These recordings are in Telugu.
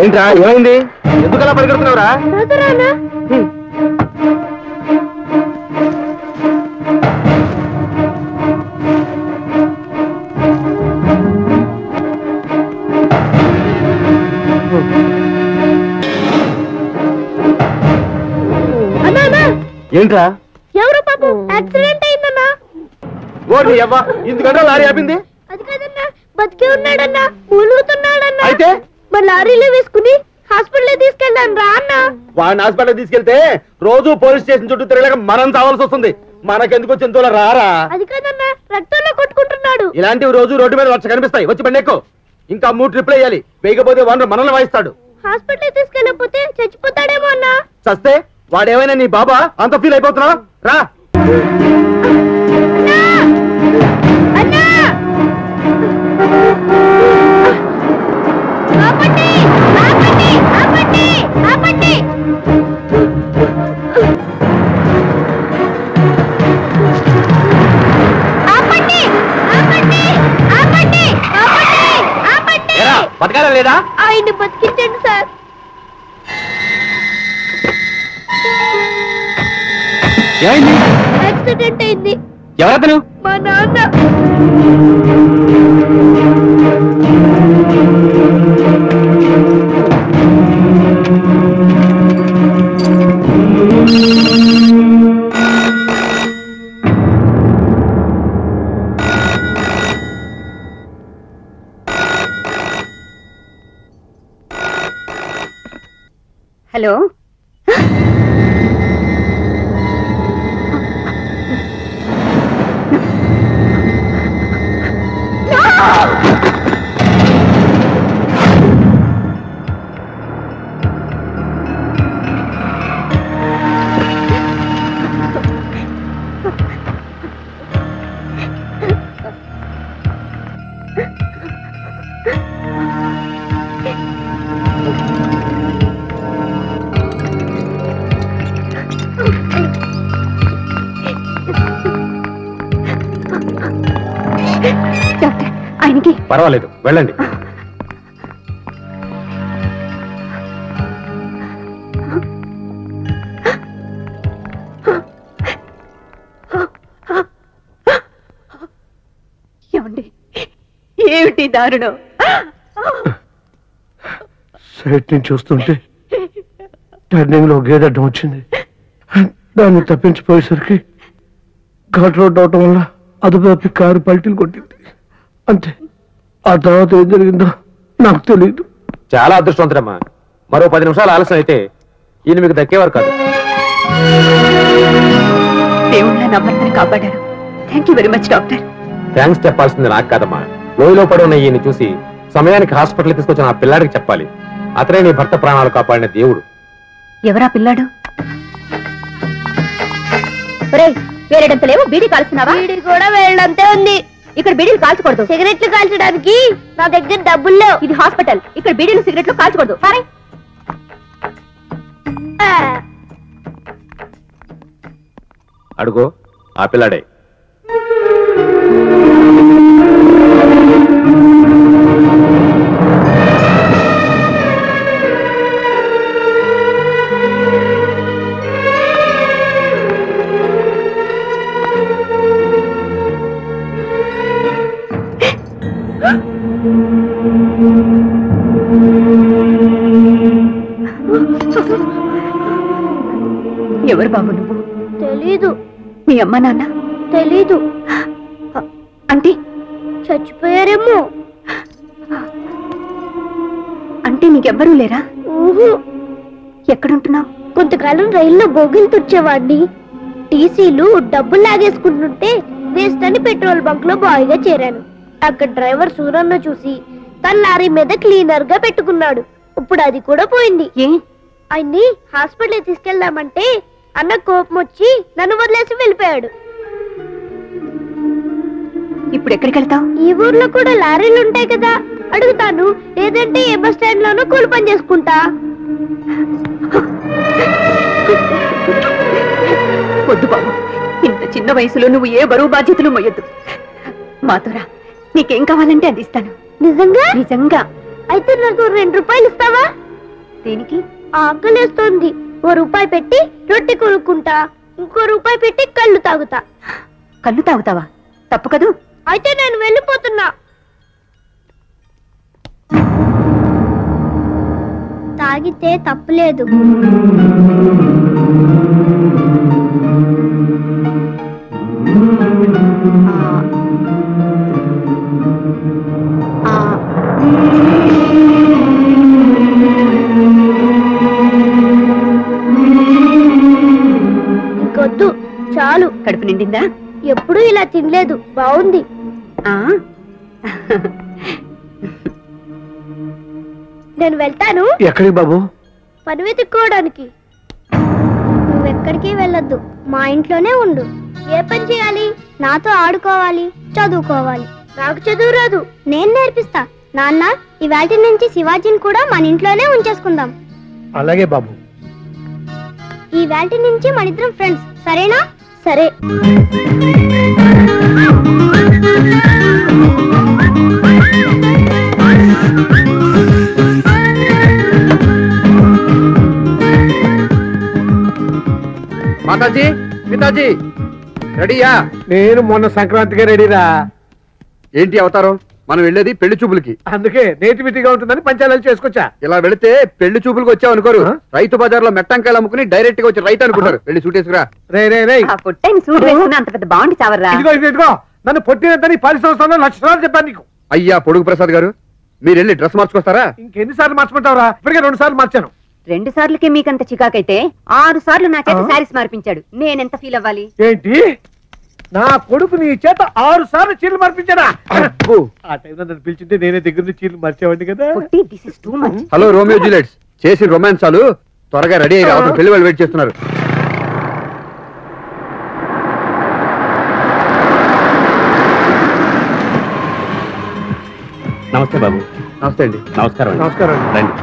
ఏంట్రా ఏమైంది? ఎందుకలా పరిగెడుతున్నావురా? ఏంట్రా? ఎవరు పాపం యాక్సిడెంట్ అయిందన్నా. ఓడి అవ్వ, ఇందుకంటే లారీ ఆపింది. అది కాదన్నా, బతికే ఉన్నాడన్నా, మూలుగుతున్నాడన్నా. అయితే మరి లారీలో వేసుకుని హాస్పిటల్ తీసుకెళ్ళాను రా అన్న. వాడిని హాస్పిటల్ తీసుకెళ్తే రోజు పోలీస్ స్టేషన్ చుట్టూ తిరగలేక మనం చావాల్సి వస్తుంది. మనకెందుకు జంతువుల రారా? అది కాదన్నా, రక్తంలో కొట్టుకుంటున్నాడు. ఇలాంటివి రోజు రోడ్డు మీద వచ్చి కనిపిస్తాయి. వచ్చి బండి ఎక్కు. ఇంకా 3 ట్రిప్లు వేయాలి. వేయకపోతే వాడు మనల్ని వాయిస్తాడు. హాస్పిటల్ తీసుకెళ్ళకపోతే చచ్చిపోతాడేమో అన్నా. చస్తే వాడేమైనా నీ బాబా? అంత ఫీల్ అయిపోతున్నావు? రా బతకాలా లేదా? ఆయన బతికించండి సార్. యాక్సిడెంట్ అయింది. ఎవరతను? మా నాన్న. హలో, ఆయనకి పర్వాలేదు, వెళ్ళండి. ఏమండి, ఏమిటి దారుణం? సైట్ నుంచి చూస్తుంటే టర్నింగ్ లో గేదె అడ్డం వచ్చింది. దాన్ని తప్పించిపోయేసరికి ఘాట్ రోడ్ అవటం వల్ల అదుపు తప్పి కారు పల్టీలు కొట్టింది. అంతే. ఆ తర్వాత ఏం జరిగిందో నాకు తెలియదు. చాలా అదృష్టవంతుడమ్మా. మరో 10 నిమిషాలు ఆలస్యం అయితే ఈయన మీకు దక్కేవారు కాదు. దేవుళ్ళ నమ్మకాన్ని కాపాడారు. Thank you very much doctor. Thanks చెప్పాల్సింది నాకు కాదమ్మా. లోయలో పడి ఉన్న ఈయన చూసి సమయానికి హాస్పిటల్ తీసుకొచ్చిన ఆ పిల్లాడికి చెప్పాలి. అతనే నీ భర్త ప్రాణాలు కాపాడిన దేవుడు. ఎవరా పిల్లాడు? వేరేడంత లేవు, బీడీ కాల్చున్నావా? బీడీ కూడా వేయడంతే ఉంది. ఇక్కడ బీడీలు కాల్చకూడదు. సిగరెట్లు కాల్చడానికి నా దగ్గర డబ్బులు లేవు. ఇది హాస్పిటల్. ఇక్కడ బీడీలు సిగరెట్లు కాల్చకూడదు. సరే, అడుగో ఆ పిల్లాడే. ఎవరు బాబు నువ్వు? తెలీదు. మీ అమ్మ నాన్న? తెలీదు. అంటే చచ్చిపోయారేమో. అంటే నీకెవ్వరూ లేరా? ఎక్కడుంటున్నావు? కొంతకాలం రైల్లో బోగిలు తుడిచేవాడిని. టీసీలు డబ్బులు లాగేసుకుంటుంటే వేస్ట్ అని పెట్రోల్ బంక్ లో బాయ్ గా చేరాను. అక్కడ డ్రైవర్ సూరన్న చూసి తన లారీ మీద క్లీనర్ గా పెట్టుకున్నాడు. ఇప్పుడు అది కూడా పోయింది. ఆయన్ని హాస్పిటల్ తీసుకెళ్దామంటే అన్న కోపం వచ్చి నన్ను వదిలేసి వెళ్ళిపోయాడు. ఇప్పుడు ఎక్కడికి వెళ్తావు? ఈ ఊర్లో కూడా లారీలు ఉంటాయి కదా, అడుగుతాను. లేదంటే ఏ బస్ స్టాండ్ లోనూ కూలి పని చేసుకుంటా. వద్దు బాబు, ఇంత చిన్న వయసులో నువ్వు ఏ బరువు బాధ్యతలు మొయ్యొద్దు. మాతోరా, నీకేం కావాలంటే అది ఇస్తాను. నిజంగా? నిజంగా. అయితే నాకు 2 రూపాయలు ఇస్తావా? దేనికి? ఆకలేస్తోంది. ₹1 పెట్టి రొట్టె కొనుక్కుంటా, ₹1 పెట్టి కళ్ళు తాగుతా. కళ్ళు తాగుతావా? తప్పు కదూ. అయితే నేను వెళ్ళిపోతున్నా. తాగితే తప్పులేదు. ఇంకొద్దు, చాలు. కడుపు నిండిందా? ఎప్పుడూ ఇలా తినలేదు. బాగుంది. నేను వెళ్తాను. ఎక్కడికి బాబు? పని వెతుక్కోవడానికి. నువ్వెక్కడికి వెళ్ళొద్దు, మా ఇంట్లోనే ఉండు. ఏ పని చేయాలి? నాతో ఆడుకోవాలి, చదువుకోవాలి. నాకు చదువు రాదు, నేను నేర్పిస్తా. నాన్న, ఇవాటి నుంచి శివాజీని కూడా మన ఇంట్లోనే ఉంచేసుకుందాం. అలాగే బాబు. ఇవాటి నుంచి మనిద్దరం ఫ్రెండ్స్, సరేనా? సరే. మాతాజీ, పితాజీ రెడీయా? నేను మొన్న సంక్రాంతిగా రెడీరా. ఏంటి అవతారం? మనం వెళ్ళేది పెళ్లి చూపులకి. అందుకే నేటివిటీగా ఉంటుందని పంచాలు చేసుకొచ్చా. ఇలా వెళితే పెళ్లి చూపులకు వచ్చావు అనుకోరు. రైతు బజార్ లో మెట్టంకాయలు అమ్ముకుని డైరెక్ట్ గా వచ్చి రైతు అనుకుంటారు. వెళ్ళి సూటేసుకురా. అంత పెద్ద బాగుండి చావర్రా. ఇదిగో నన్ను పొట్టినంతని 10 సంవత్సరాలు లక్షణాలు చెప్పాను నీకు. అయ్యా పొడుగు ప్రసాద్ గారు, మీరు వెళ్ళి డ్రెస్ మార్చుకొస్తారా? ఇంకెన్నిసార్లు మార్చుకుంటావురా? ఇప్పటికే 2 సార్లు మార్చాను. 2 సార్లకే మీకంత చికాకైతే 6 సార్లు నా చేత శారీస్ మార్పించాడు. నేనెంత ఫీల్ అవ్వాలి? ఏంటి, నా కొడుకు నీ చేత 6 సార్లు చీరలు మార్పించాడా? ఆ టైంలో నన్ను పిలిచింటే నేనే దగ్గర నుంచి చీరలు మార్చేవాడిని కదా. హలో రోమియో జూలియట్స్, చేసి రొమాన్స్ చాలు, త్వరగా రెడీ అయ్యి రావడం. పెళ్లి వాళ్ళు వెయిట్ చేస్తున్నారు. నమస్తే బాబు. నమస్తే అండి. నమస్కారం. నమస్కారం. రండి.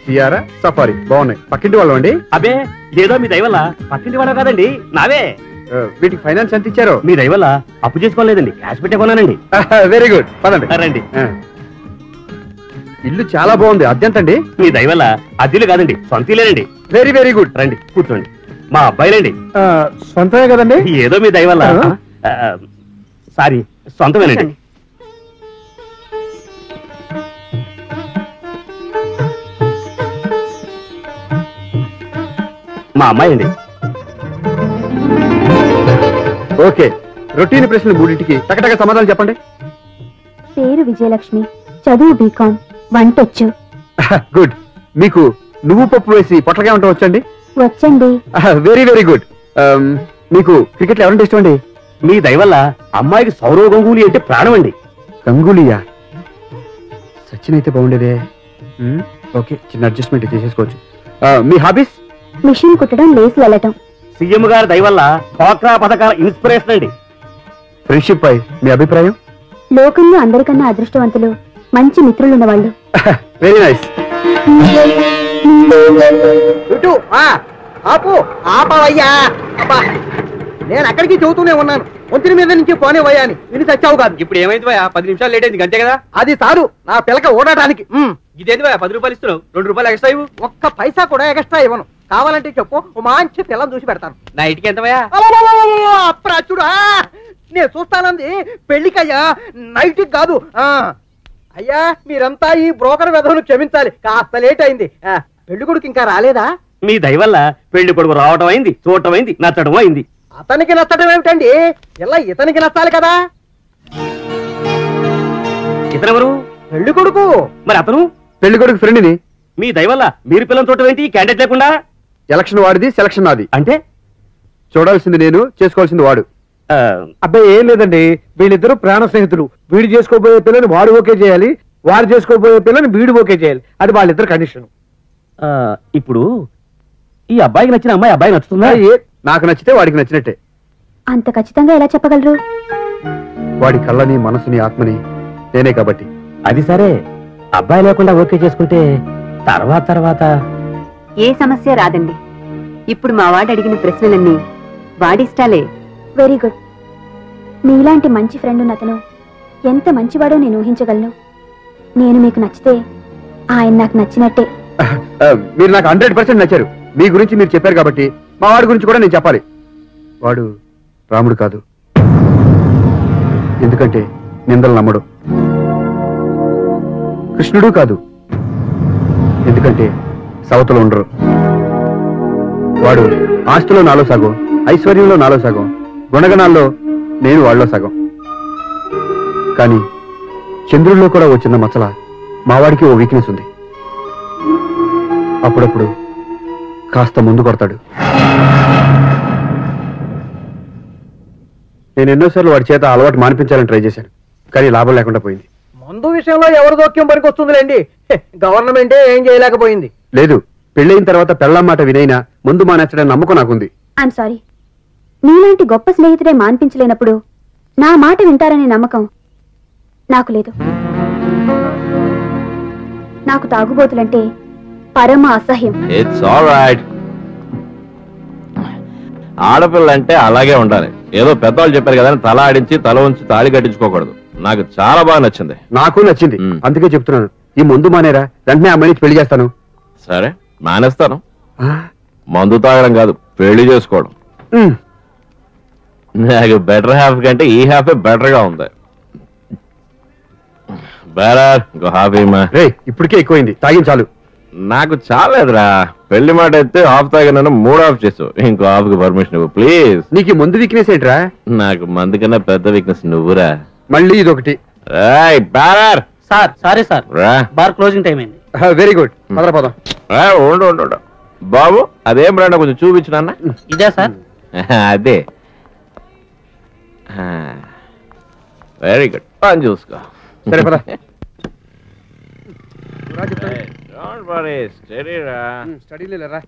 సియారా, సఫారీ బాగున్నాయి. పక్కింటి వాళ్ళు అండి? అబే, ఏదో మీ దయవల్ల. పక్కింటి వాళ్ళ కాదండి, నావే. వీటికి ఫైనాన్స్ ఎంత ఇచ్చారో? మీ దయవల్ల అప్పు చేసుకోలేదండి, క్యాష్ పెట్టే కొన్నానండి. వెరీ గుడ్, పదండి. రండి. ఇల్లు చాలా బాగుంది. అద్దెంతండి? మీ దయవల్ల అద్దెలు కాదండి, సొంతలేనండి. Very very good. రండి కూర్చోండి. మా అబ్బాయిలండి. సొంతమే కదండి? ఏదో మీ దయవల్ల. సారీ, సొంతమేనండి. మా అమ్మాయి అండి. ఓకే, రొటీన్ ప్రశ్నలు 3టికి టకటక సమాధానం చెప్పండి. పేరు విజయలక్ష్మి, చదువు బీకాం, వంటొచ్చు. గుడ్. మీకు నువ్వు పప్పు వేసి పొట్లగా ఉంటా వచ్చండి? వచ్చండి. Very very good. మీకు క్రికెట్ లో ఎవరంటే ఇష్టం అండి? మీ దయవల్ల అమ్మాయికి సౌరవ్ గంగూలీ అంటే ప్రాణం అండి. గంగూలీయా? సచిన్ అయితే బాగుండేదే. ఓకే, చిన్న అడ్జస్ట్మెంట్ చేసేసుకోవచ్చు. మీ హాబీస్? మిషన్ కుట్టడం, లేసులు వెళ్ళటం. సీఎం గారి దయవల్ల డ్వాక్రా పథకాల ఇన్స్పిరేషన్ అండి. ఫ్రెండ్షిప్ పై మీ అభిప్రాయం? లోకంలో అందరికన్నా అదృష్టవంతులు మంచి మిత్రులున్న వాళ్ళు. Very nice. ఆపు, ఆపవయ్యా. నేను అక్కడికి చెబుతూనే ఉన్నాను, ఒంటిని మీద నుంచి పోనేవయ్యా అని. విని చచ్చావు కాదు. ఇప్పుడు ఏమైంది భయ? 10 నిమిషాలు లేట్ అయింది, అంతే కదా? అది సారు నా పిల్లక ఓడటానికి. ఇదేంది భయ? 10 రూపాయలు ఇస్తున్నావు, 2 రూపాయలు ఎక్స్ట్రా ఇవ్వు. ఒక్క పైసా కూడా ఎక్స్ట్రా ఇవ్వను. కావాలంటే చెప్పు, ఓ మంచి పిల్లని చూసి పెడతాను. నా ఇంటికి ఎంత భయ? అప్రాచుడా, నేను చూస్తానంది పెళ్లికయ్యా, నైట్కి కాదు. అయ్యా, మీరంతా ఈ బ్రోకర్ వెధవును క్షమించాలి, కాస్త లేట్ అయింది. పెళ్లి కొడుకు ఇంకా రాలేదా? మీ దయవల్ల పెళ్లి కొడుకు రావటం అయింది, చూడటం అయింది, నచ్చడం అయింది. అతనికి నచ్చడం ఏమిటండి? ఇలా ఇతనికి నచ్చాలి కదా. ఇతనెవరు? పెళ్లి కొడుకు. మరి అతను? పెళ్లి కొడుకు ఫ్రెండ్ని. మీ దయవల్ల మీరు పిల్లలు చూడటం ఏంటి? క్యాండిడేట్ లేకుండా. ఎలక్షన్ వాడిది, సెలక్షన్ నాది. అంటే చూడాల్సింది నేను, చేసుకోవాల్సింది వాడు. అబ్బాయి ఏం లేదండి, వీళ్ళిద్దరూ ప్రాణ స్నేహితులు. వీడు చేసుకోబోయే పిల్లని వాడు ఓకే చేయాలి, వాడు చేసుకోబోయే పిల్లని వీడు ఓకే చేయాలి. అది వాళ్ళిద్దరు కండిషన్. ఇప్పుడు ఈ అబ్బాయికి నచ్చిన అమ్మాయి అబ్బాయి నచ్చుతుందా? నాకు నచ్చితే వాడికి నచ్చినట్టే. అంత ఖచ్చితంగా ఎలా చెప్పగలరు? వాడి కళ్ళని, మనసుని, ఆత్మని నేనే కాబట్టి. అది సరే, అబ్బాయి లేకుండా ఓకే చేసుకుంటే తర్వాత ఏ సమస్య రాదండి. ఇప్పుడు మా వాడు అడిగిన ప్రశ్నలన్నీ వాడిష్టాలే. Very good. మీలాంటి మంచి ఫ్రెండ్ ఉన్న అతను ఎంత మంచివాడో నేను ఊహించగలను. నేను మీకు నచ్చితే ఆయన నాకు నచ్చినట్టే. మీరు నాకు 100% నచ్చారు. మీ గురించి మీరు చెప్పారు కాబట్టి మా వాడి గురించి కూడా నేను చెప్పాలి. వాడు రాముడు కాదు, ఎందుకంటే నిందలు నమ్మడు. కృష్ణుడు కాదు, ఎందుకంటే సవతలు ఉండరు. వాడు ఆస్తిలో నాలో సగం, ఐశ్వర్యంలో నాలో సగం, గుణగణాల్లో నేను వాళ్ళలో సగం. కానీ చంద్రుల్లో కూడా ఓ చిన్న మచ్చల మావాడికి ఓ వీక్నెస్ ఉంది. అప్పుడప్పుడు కాస్త ముందు కొడతాడు. నేను ఎన్నోసార్లు వాడి చేత అలవాటు మానిపించాలని ట్రై చేశాను, కానీ లాభం లేకుండా పోయింది. మందు విషయంలో ఎవరి జోక్యం పనికి వస్తుందిలేండి. గవర్నమెంటే ఏం చేయలేకపోయింది. లేదు, పెళ్ళైన తర్వాత పెళ్ళాం మాట వినైనా ముందు మానేచ్చడానికి నమ్మకం నాకుంది. ఐఎమ్ సారీ, నీలాంటి గొప్ప స్నేహితుడే మాన్పించలేనప్పుడు నా మాట వింటారనే నమ్మకం నాకు లేదు. నాకు తాగుబోతులంటే పరమ అసహ్యం. It's alright. ఆడపిల్లంటే అలాగే ఉండాలి. ఏదో పెద్దవాళ్ళు చెప్పారు కదా అని తల ఆడించి తల ఉంచి తాళి కట్టించుకోకూడదు. నాకు చాలా బాగా నచ్చింది. నాకు నచ్చింది, అందుకే చెప్తున్నాను. ఈ మందు మానేరా, వెంటనే అమ్మాయిని పెళ్లి చేస్తాను. సరే మానేస్తాను. మందు తాగడం కాదు, పెళ్లి చేసుకోవడం. నాకు బెటర్ హాఫ్ కంటే ఈ హాఫ్ బెటర్ గా ఉంది. ఇప్పటికే ఎక్కువైంది, తాగించాలు. నాకు చాలేదురా. పెళ్లి మాట అయితే హాఫ్ తాగినాను, 3 హాఫ్ చేసావు. ఇంకో హాఫ్ కి పర్మిషన్ ఇవ్వు ప్లీజ్. నీకు ముందు వీక్నెస్ ఏంట్రా? నాకు మందు కన్నా పెద్ద వీక్నెస్ నువ్వురా. మళ్ళీ ఇదొకటి. Sir sorry sir, bar closing time అయింది. వెరీ గుడ్, పదం. ఉండు బాబు, అదేం బ్రాండ్ కొంచెం చూపించిన. ఇదే సార్. అదే వెరీ గుడ్, పని చూసుకో. సరే పద. Don't worry, steady ra. స్టడీలేరా?